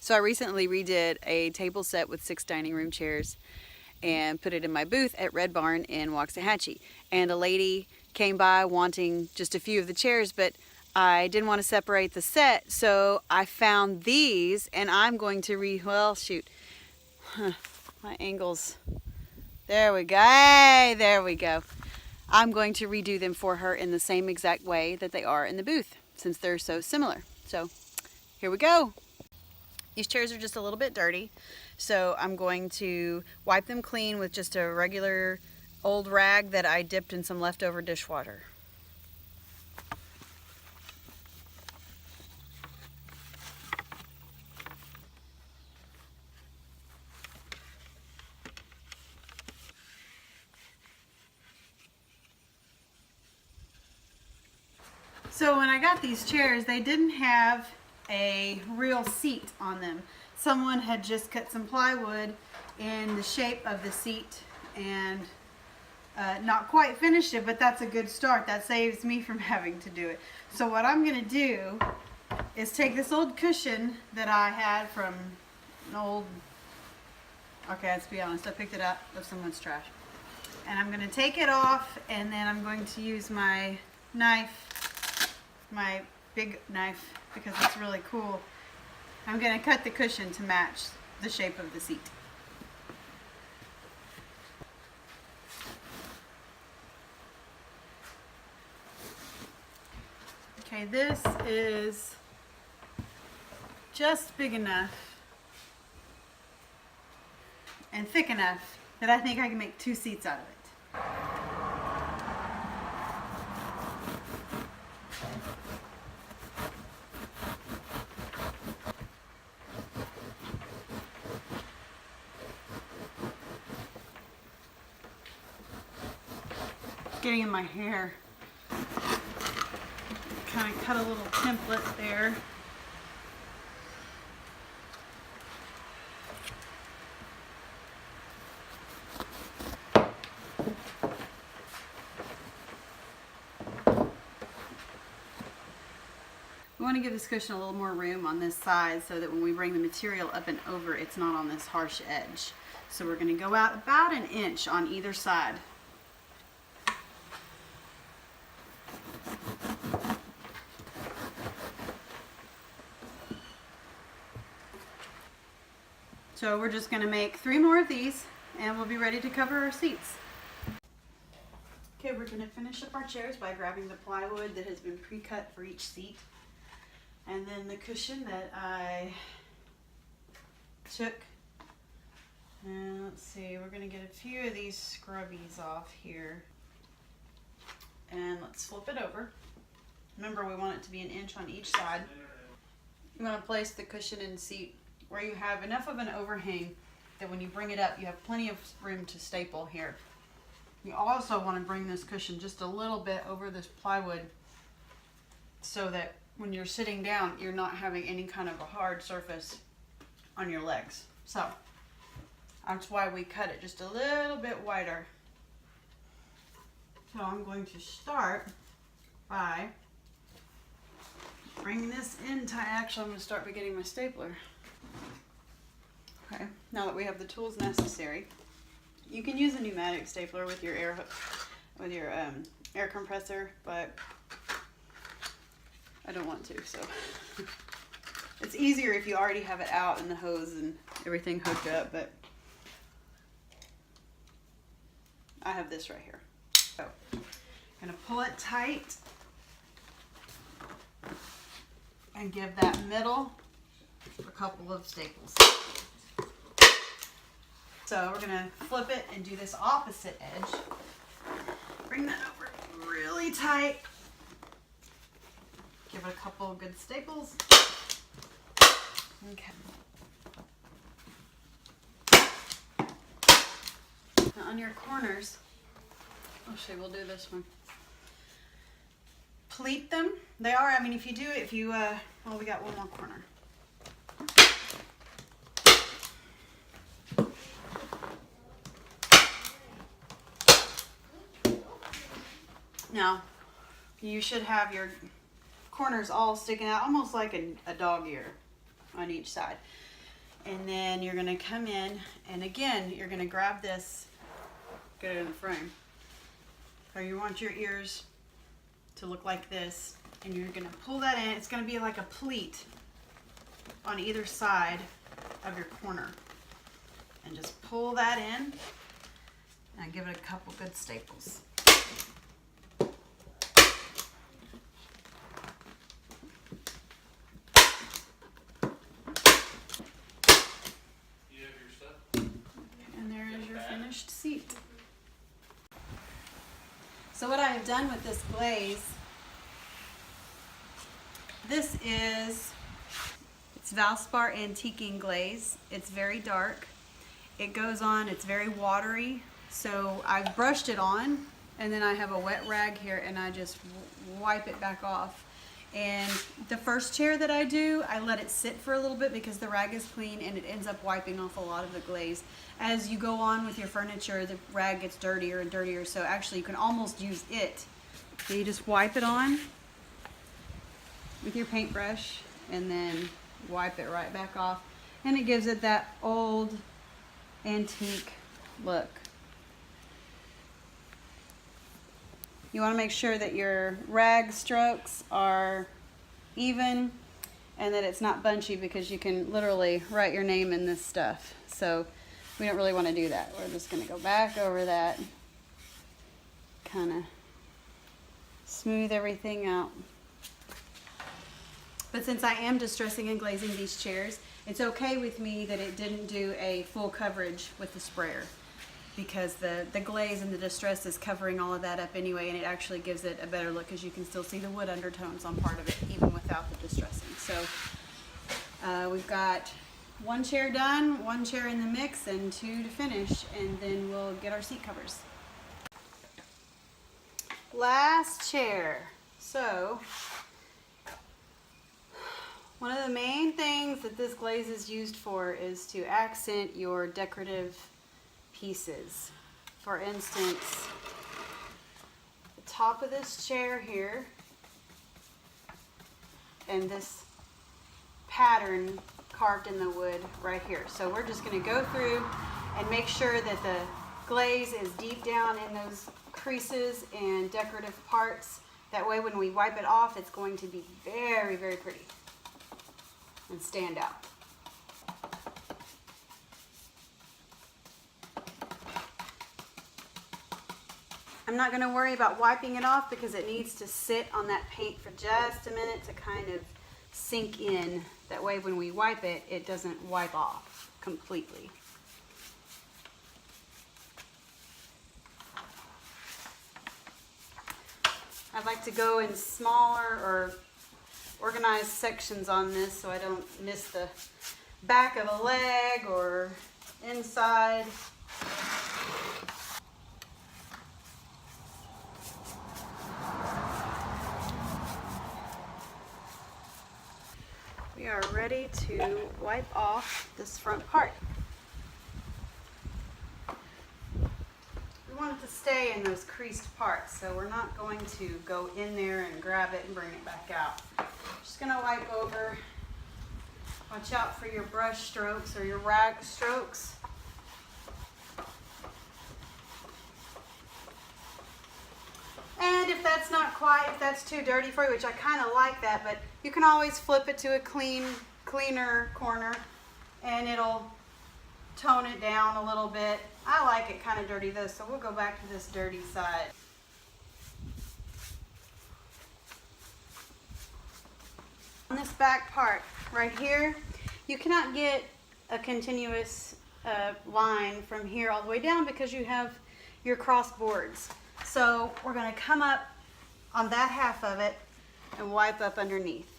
So I recently redid a table set with 6 dining room chairs and put it in my booth at Red Barn in Waxahachie. And a lady came by wanting just a few of the chairs, but I didn't want to separate the set, so I found these, and I'm going to well, shoot. My angles. There we go. Hey, there we go. I'm going to redo them for her in the same exact way that they are in the booth, since they're so similar. So here we go. These chairs are just a little bit dirty, so I'm going to wipe them clean with just a regular old rag that I dipped in some leftover dishwater. So when I got these chairs, they didn't have a real seat on them. Someone had just cut some plywood in the shape of the seat and not quite finished it, but that's a good start. That saves me from having to do it. So what I'm going to do is take this old cushion that I had from an old, okay, let's be honest, I picked it up of someone's trash. And I'm going to take it off, and then I'm going to use my knife, my big knife, because it's really cool. I'm going to cut the cushion to match the shape of the seat. Okay, this is just big enough and thick enough that I think I can make 2 seats out of it. Getting in my hair. Kind of cut a little template there. We want to give this cushion a little more room on this side so that when we bring the material up and over, it's not on this harsh edge. So we're going to go out about 1 inch on either side. So we're just going to make 3 more of these and we'll be ready to cover our seats. Okay, we're going to finish up our chairs by grabbing the plywood that has been pre-cut for each seat. And then the cushion that I took. And let's see, we're going to get a few of these scrubbies off here. And let's flip it over. Remember, we want it to be 1 inch on each side. You want to place the cushion and seat where you have enough of an overhang that when you bring it up, you have plenty of room to staple here. You also want to bring this cushion just a little bit over this plywood so that when you're sitting down, you're not having any kind of a hard surface on your legs. So that's why we cut it just a little bit wider. So I'm going to start by bringing this in tight. Actually, I'm going to start by getting my stapler. Okay, now that we have the tools necessary, you can use a pneumatic stapler with your air compressor, but I don't want to, so it's easier if you already have it out and the hose and everything hooked up, but I have this right here. So I'm gonna pull it tight and give that middle a couple of staples. So we're gonna flip it and do this opposite edge. Bring that over really tight. Give it a couple of good staples. Okay. Now on your corners, actually we'll do this one. Pleat them. They are, I mean, if you do it, well, we got one more corner. Now, you should have your corners all sticking out, almost like a dog ear on each side. And then you're gonna come in, and again, you're gonna grab this, get it in the frame. So you want your ears to look like this, and you're gonna pull that in. It's gonna be like a pleat on either side of your corner. And just pull that in, and give it a couple good staples. And there is your finished seat. So what I have done with this glaze, this is, it's Valspar Antiquing Glaze. It's very dark. It goes on, it's very watery. So I've brushed it on, and then I have a wet rag here, and I just wipe it back off. And the first chair that I do, I let it sit for a little bit because the rag is clean and it ends up wiping off a lot of the glaze. As you go on with your furniture, the rag gets dirtier and dirtier, so actually you can almost use it. So you just wipe it on with your paintbrush and then wipe it right back off. And it gives it that old antique look. You want to make sure that your rag strokes are even and that it's not bunchy, because you can literally write your name in this stuff. So we don't really want to do that. We're just going to go back over that, kind of smooth everything out. But since I am distressing and glazing these chairs, it's okay with me that it didn't do a full coverage with the sprayer, because the glaze and the distress is covering all of that up anyway, and it actually gives it a better look, because you can still see the wood undertones on part of it even without the distressing. So we've got one chair done, one chair in the mix, and two to finish, and then we'll get our seat covers. Last chair. So one of the main things that this glaze is used for is to accent your decorative pieces. For instance, the top of this chair here and this pattern carved in the wood right here. So we're just going to go through and make sure that the glaze is deep down in those creases and decorative parts. That way when we wipe it off, it's going to be very, very pretty and stand out. I'm not going to worry about wiping it off because it needs to sit on that paint for just a minute to kind of sink in. That way when we wipe it, it doesn't wipe off completely. I like to go in smaller or organized sections on this so I don't miss the back of a leg or inside. We are ready to wipe off this front part. We want it to stay in those creased parts, so we're not going to go in there and grab it and bring it back out. Just going to wipe over. Watch out for your brush strokes or your rag strokes. And if that's not quite, if that's too dirty for you, which I kind of like that, but you can always flip it to a cleaner corner and it'll tone it down a little bit. I like it kind of dirty though, so we'll go back to this dirty side. On this back part right here, you cannot get a continuous line from here all the way down because you have your cross boards. So we're going to come up on that half of it and wipe up underneath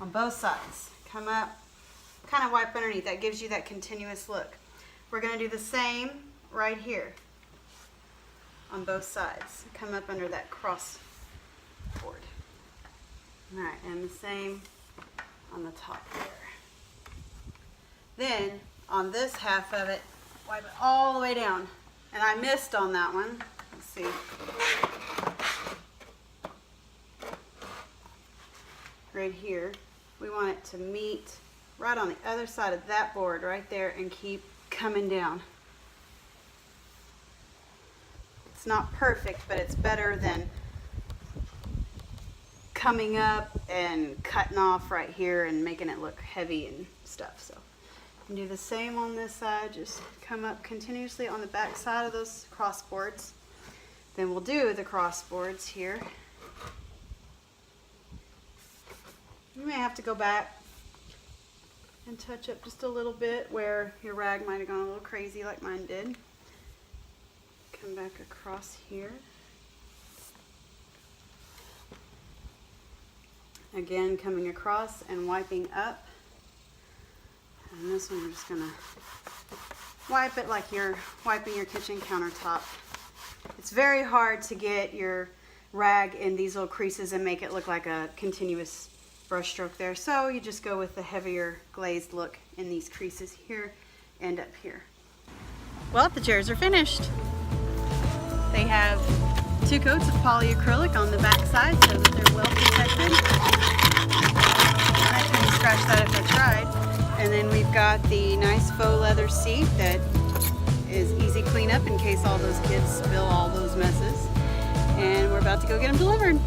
on both sides. Come up, kind of wipe underneath. That gives you that continuous look. We're going to do the same right here on both sides. Come up under that cross board. All right, and the same on the top there. Then on this half of it, wipe it all the way down. And I missed on that one. Let's see. Right here, we want it to meet right on the other side of that board right there and keep coming down. It's not perfect, but it's better than coming up and cutting off right here and making it look heavy and stuff. So you can do the same on this side. Just come up continuously on the back side of those cross boards. Then we'll do the cross boards here. You may have to go back and touch up just a little bit where your rag might have gone a little crazy like mine did. Come back across here. Again, coming across and wiping up. And this one we're just gonna wipe it like you're wiping your kitchen countertop. It's very hard to get your rag in these little creases and make it look like a continuous brush stroke there. So you just go with the heavier glazed look in these creases here and up here. Well, the chairs are finished. They have 2 coats of polyacrylic on the back side so that they're well protected. I couldn't scratch that if I tried. And then we've got the nice faux leather seat that is easy cleanup in case all those kids spill all those messes. And we're about to go get them delivered.